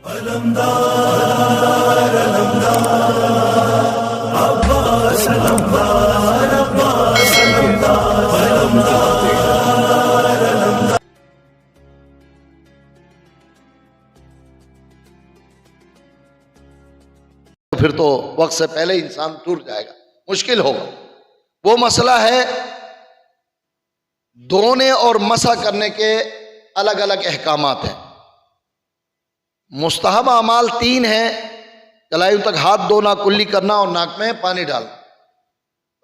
پھر تو وقت سے پہلے انسان ٹوٹ جائے گا، مشکل ہوگا۔ وہ مسئلہ ہے دھونے اور مسح کرنے کے الگ الگ احکامات ہیں۔ مستحب اعمال 3 ہیں، کلائیوں تک ہاتھ دھونا، کلی کرنا اور ناک میں پانی ڈالنا۔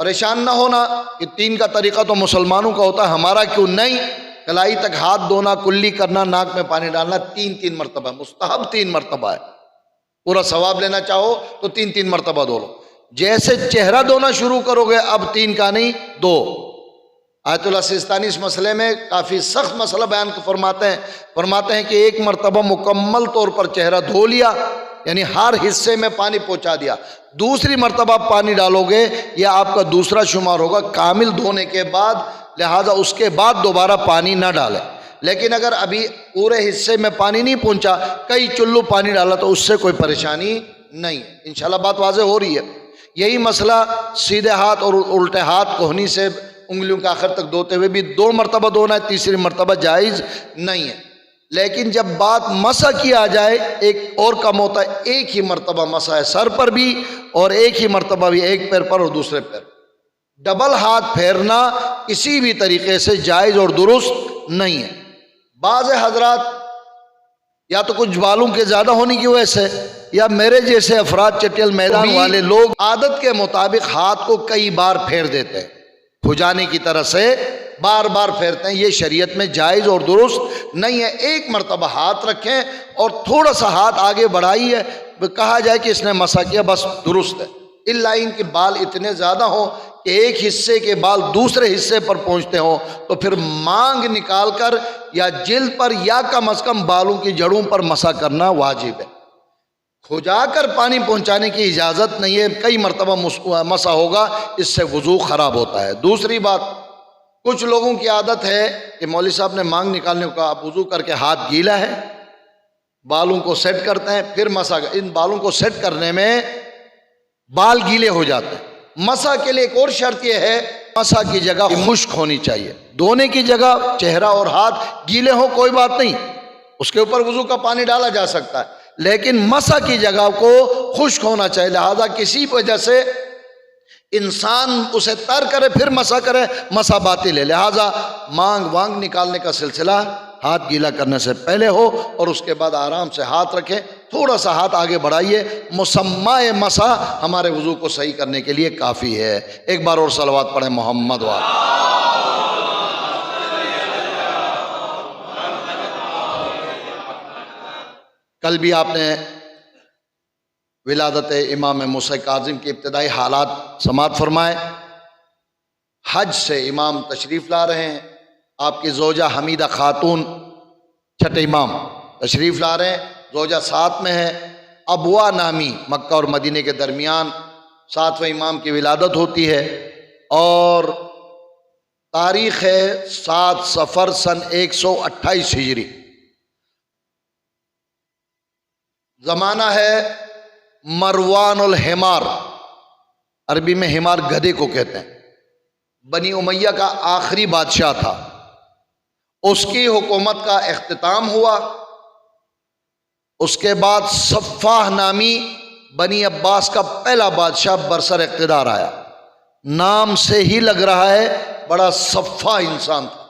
پریشان نہ ہونا کہ 3 کا طریقہ تو مسلمانوں کا ہوتا ہے، ہمارا کیوں نہیں؟ کلائی تک ہاتھ دھونا، کلی کرنا، ناک میں پانی ڈالنا 3 مرتبہ، مستحب 3 مرتبہ ہے۔ پورا ثواب لینا چاہو تو 3 مرتبہ دھو لو۔ جیسے چہرہ دھونا شروع کرو گے اب 3 کا نہیں 2۔ آیت اللہ سیستانی اس مسئلے میں کافی سخت مسئلہ بیان فرماتے ہیں کہ 1 مرتبہ مکمل طور پر چہرہ دھو لیا، یعنی ہر حصے میں پانی پہنچا دیا، دوسری مرتبہ پانی ڈالو گے یہ آپ کا دوسرا شمار ہوگا کامل دھونے کے بعد، لہذا اس کے بعد دوبارہ پانی نہ ڈالیں۔ لیکن اگر ابھی پورے حصے میں پانی نہیں پہنچا، کئی چلو پانی ڈالا تو اس سے کوئی پریشانی نہیں ہے۔ انشاءاللہ بات واضح ہو رہی ہے۔ یہی مسئلہ سیدھے ہاتھ اور الٹے ہاتھ کوہنی سے انگلیوں کے آخر تک دھوتے ہوئے بھی 2 مرتبہ دھونا ہے، تیسری مرتبہ جائز نہیں ہے۔ لیکن جب بات مسح کی آ جائے ایک اور کم ہوتا ہے، 1 ہی مرتبہ مسح ہے، سر پر بھی اور 1 ہی مرتبہ بھی، ایک پیر پر اور دوسرے پیر۔ ڈبل ہاتھ پھیرنا کسی بھی طریقے سے جائز اور درست نہیں ہے۔ بعض حضرات یا تو کچھ بالوں کے زیادہ ہونے کی وجہ سے یا میرے جیسے افراد چٹیل میدان والے لوگ عادت کے مطابق ہاتھ کو کئی بار پھیر دیتے ہیں، کھجانے کی طرح سے بار بار پھیرتے ہیں، یہ شریعت میں جائز اور درست نہیں ہے۔ 1 مرتبہ ہاتھ رکھیں اور تھوڑا سا ہاتھ آگے بڑھائیے، کہا جائے کہ اس نے مسح کیا، بس درست ہے۔ الا ان کے بال اتنے زیادہ ہوں کہ ایک حصے کے بال دوسرے حصے پر پہنچتے ہوں تو پھر مانگ نکال کر یا جلد پر یا کم از کم بالوں کی جڑوں پر مسح کرنا واجب ہے۔ کھجا کر پانی پہنچانے کی اجازت نہیں ہے، کئی مرتبہ مسح ہوگا، اس سے وضو خراب ہوتا ہے۔ دوسری بات، کچھ لوگوں کی عادت ہے کہ مولوی صاحب نے مانگ نکالنے کو کہا، آپ وضو کر کے ہاتھ گیلا ہے، بالوں کو سیٹ کرتے ہیں پھر مسح۔ ان بالوں کو سیٹ کرنے میں بال گیلے ہو جاتے ہیں۔ مسح کے لیے ایک اور شرط یہ ہے، مسح کی جگہ خشک ہونی چاہیے۔ دھونے کی جگہ چہرہ اور ہاتھ گیلے ہوں کوئی بات نہیں، اس کے اوپر وضو کا پانی ڈالا جا سکتا ہے، لیکن مسح کی جگہ کو خشک ہونا چاہیے۔ لہذا کسی وجہ سے انسان اسے تر کرے پھر مسح کرے، مسح باطل ہے۔ لہذا مانگ وانگ نکالنے کا سلسلہ ہاتھ گیلا کرنے سے پہلے ہو اور اس کے بعد آرام سے ہاتھ رکھیں، تھوڑا سا ہاتھ آگے بڑھائیے، مسمع مسح ہمارے وضو کو صحیح کرنے کے لیے کافی ہے۔ ایک بار اور صلوات پڑھیں محمد وعلیہ۔ کل بھی آپ نے ولادت امام موسیٰ کاظم کی ابتدائی حالات سماعت فرمائے۔ حج سے امام تشریف لا رہے ہیں، آپ کی زوجہ حمیدہ خاتون چھٹے امام تشریف لا رہے ہیں، زوجہ ساتھ میں ہے۔ ابوا نامی مکہ اور مدینے کے درمیان 7ویں امام کی ولادت ہوتی ہے اور تاریخ ہے 7 صفر سن 128 ہجری۔ زمانہ ہے مروان الحمار، عربی میں حمار گدھے کو کہتے ہیں، بنی امیہ کا آخری بادشاہ تھا۔ اس کی حکومت کا اختتام ہوا، اس کے بعد صفاح نامی بنی عباس کا پہلا بادشاہ برسر اقتدار آیا۔ نام سے ہی لگ رہا ہے بڑا صفاح انسان تھا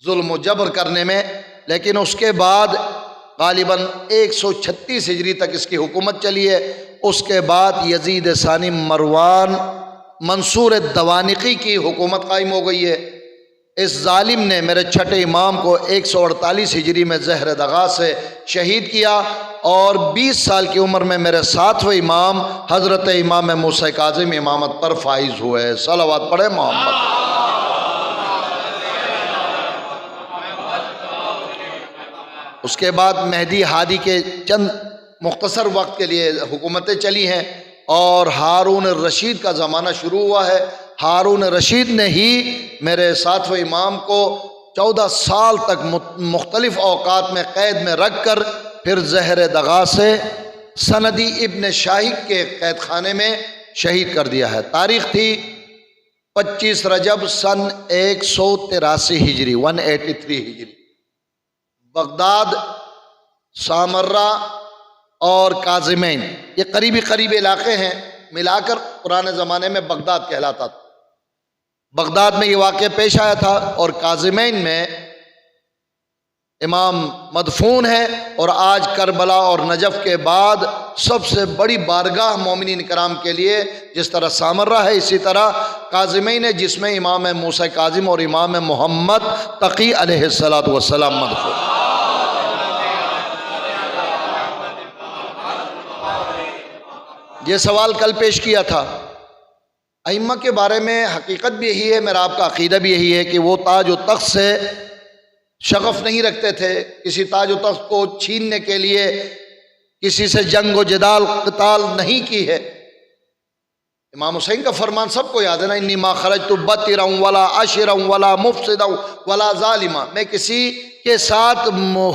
ظلم و جبر کرنے میں، لیکن اس کے بعد غالباً 136 ہجری تک اس کی حکومت چلی ہے۔ اس کے بعد یزید ثانی مروان منصور الدوانقی کی حکومت قائم ہو گئی ہے۔ اس ظالم نے میرے چھٹے امام کو 148 ہجری میں زہر دغا سے شہید کیا اور 20 سال کی عمر میں میرے 7ویں امام حضرت امام موسیٰ کاظم امامت پر فائز ہوئے۔ صلوات پڑھیں محمد۔ اس کے بعد مہدی ہادی کے چند مختصر وقت کے لیے حکومتیں چلی ہیں اور ہارون الرشید کا زمانہ شروع ہوا ہے۔ ہارون الرشید نے ہی میرے 7ویں امام کو 14 سال تک مختلف اوقات میں قید میں رکھ کر پھر زہر دغا سے سندی ابن شاہق کے قید خانے میں شہید کر دیا ہے۔ تاریخ تھی 25 رجب سن 183 ہجری 183 ہجری۔ بغداد، سامرہ اور کاظمین یہ قریبی قریب علاقے ہیں، ملا کر پرانے زمانے میں بغداد کہلاتا تھا۔ بغداد میں یہ واقعہ پیش آیا تھا، اور کاظمین میں امام مدفون ہے، اور آج کربلا اور نجف کے بعد سب سے بڑی بارگاہ مومنین کرام کے لیے جس طرح سامرہ ہے، اسی طرح کاظمین ہے، جس میں امام موسیٰ کاظم اور امام محمد تقی علیہ السلام مدفون۔ یہ سوال کل پیش کیا تھا۔ ائمہ کے بارے میں حقیقت بھی یہی ہے، میرا آپ کا عقیدہ بھی یہی ہے کہ وہ تاج و تخت سے شغف نہیں رکھتے تھے، کسی تاج و تخت کو چھیننے کے لیے کسی سے جنگ و جدال قتال نہیں کی ہے۔ امام حسین کا فرمان سب کو یاد ہے نا، انی ما خرجت بطرا ولا عشرا ولا مفسدا ولا ظالما، میں کسی کے ساتھ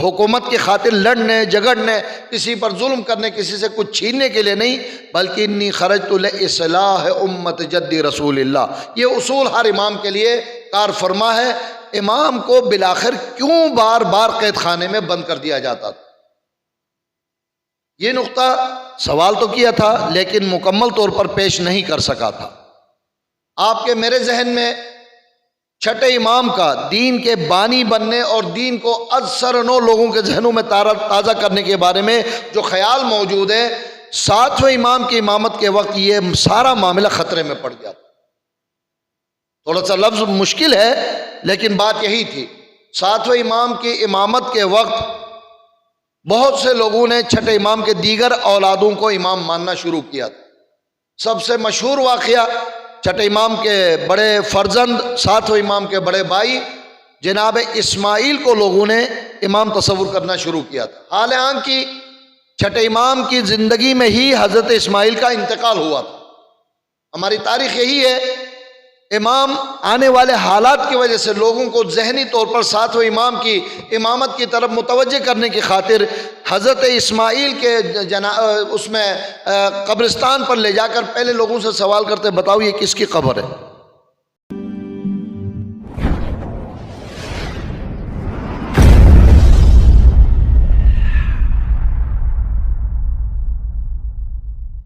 حکومت کی خاطر لڑنے جھگڑنے، کسی پر ظلم کرنے، کسی سے کچھ چھیننے کے لیے نہیں، بلکہ انی خرجت لاصلاح امت جدی رسول اللہ۔ یہ اصول ہر امام کے لیے کار فرما ہے۔ امام کو بالآخر کیوں بار بار قید خانے میں بند کر دیا جاتا تھا؟ یہ نقطہ سوال تو کیا تھا لیکن مکمل طور پر پیش نہیں کر سکا تھا۔ آپ کے میرے ذہن میں چھٹے امام کا دین کے بانی بننے اور دین کو از سر نو لوگوں کے ذہنوں میں تازہ کرنے کے بارے میں جو خیال موجود ہے، 7ویں امام کی امامت کے وقت یہ سارا معاملہ خطرے میں پڑ گیا۔ تھوڑا سا لفظ مشکل ہے لیکن بات یہی تھی۔ 7ویں امام کی امامت کے وقت بہت سے لوگوں نے چھٹے امام کے دیگر اولادوں کو امام ماننا شروع کیا تھا۔ سب سے مشہور واقعہ چھٹے امام کے بڑے فرزند 7ویں امام کے بڑے بھائی جناب اسماعیل کو لوگوں نے امام تصور کرنا شروع کیا تھا، حالانکہ چھٹے امام کی زندگی میں ہی حضرت اسماعیل کا انتقال ہوا تھا۔ ہماری تاریخ یہی ہے، امام آنے والے حالات کی وجہ سے لوگوں کو ذہنی طور پر 7ویں امام کی امامت کی طرف متوجہ کرنے کی خاطر حضرت اسماعیل کے اس میں قبرستان پر لے جا کر پہلے لوگوں سے سوال کرتے، بتاؤ یہ کس کی قبر ہے؟